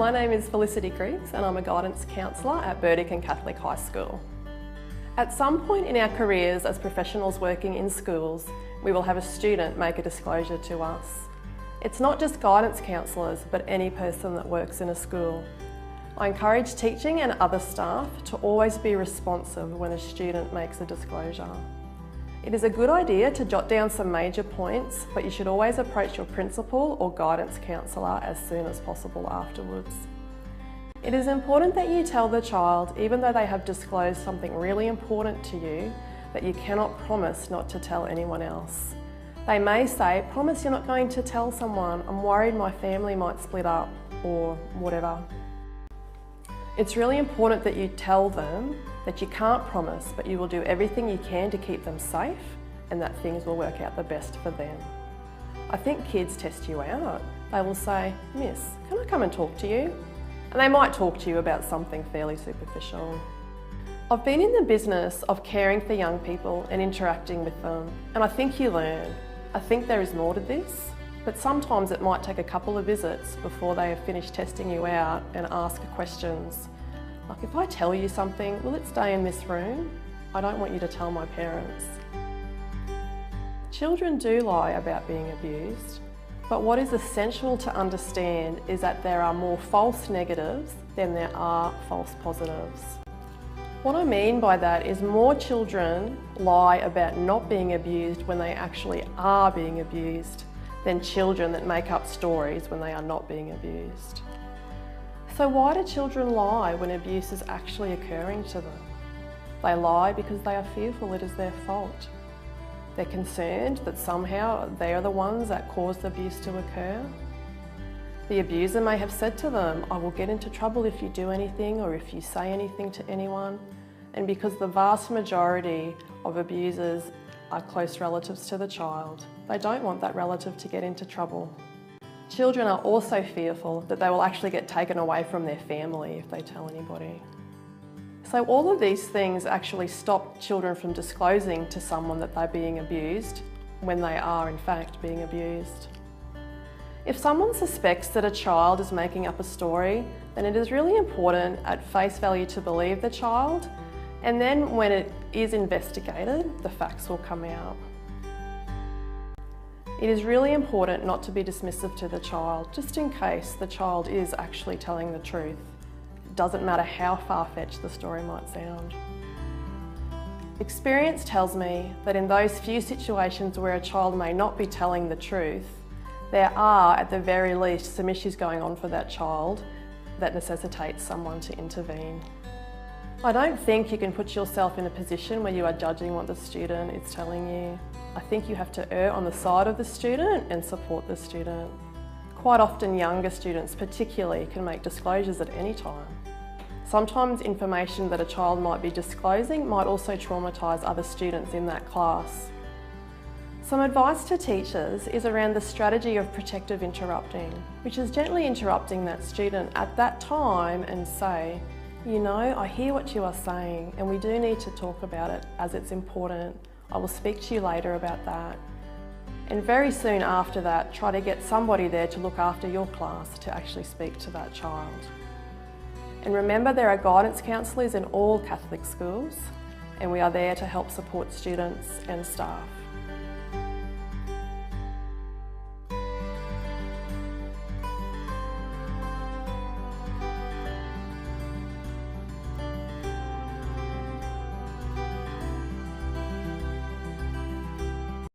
my name is Felicity Griggs and I'm a guidance counsellor at Burdekin Catholic High School. At some point in our careers as professionals working in schools, we will have a student make a disclosure to us. It's not just guidance counsellors, but any person that works in a school. I encourage teaching and other staff to always be responsive when a student makes a disclosure. It is a good idea to jot down some major points, but you should always approach your principal or guidance counsellor as soon as possible afterwards. It is important that you tell the child, even though they have disclosed something really important to you, that you cannot promise not to tell anyone else. They may say, "Promise you're not going to tell someone, I'm worried my family might split up," or whatever. It's really important that you tell them that you can't promise, but you will do everything you can to keep them safe and that things will work out the best for them. I think kids test you out. They will say, "Miss, can I come and talk to you?" And they might talk to you about something fairly superficial. I've been in the business of caring for young people and interacting with them, and I think you learn. I think there is more to this, but sometimes it might take a couple of visits before they have finished testing you out and ask questions. Like, if I tell you something, will it stay in this room? I don't want you to tell my parents. Children do lie about being abused, but what is essential to understand is that there are more false negatives than there are false positives. What I mean by that is more children lie about not being abused when they actually are being abused than children that make up stories when they are not being abused. So why do children lie when abuse is actually occurring to them? They lie because they are fearful it is their fault. They're concerned that somehow they are the ones that caused the abuse to occur. The abuser may have said to them, "I will get into trouble if you do anything or if you say anything to anyone." And because the vast majority of abusers are close relatives to the child, they don't want that relative to get into trouble. Children are also fearful that they will actually get taken away from their family if they tell anybody. So all of these things actually stop children from disclosing to someone that they're being abused when they are in fact being abused. If someone suspects that a child is making up a story, then it is really important at face value to believe the child, and then when it is investigated, the facts will come out. It is really important not to be dismissive to the child, just in case the child is actually telling the truth. It doesn't matter how far-fetched the story might sound. Experience tells me that in those few situations where a child may not be telling the truth, there are, at the very least, some issues going on for that child that necessitates someone to intervene. I don't think you can put yourself in a position where you are judging what the student is telling you. I think you have to err on the side of the student and support the student. Quite often younger students particularly can make disclosures at any time. Sometimes information that a child might be disclosing might also traumatise other students in that class. Some advice to teachers is around the strategy of protective interrupting, which is gently interrupting that student at that time and say, "You know, I hear what you are saying and we do need to talk about it as it's important. I will speak to you later about that." And very soon after that, try to get somebody there to look after your class to actually speak to that child. And remember, there are guidance counsellors in all Catholic schools, and we are there to help support students and staff.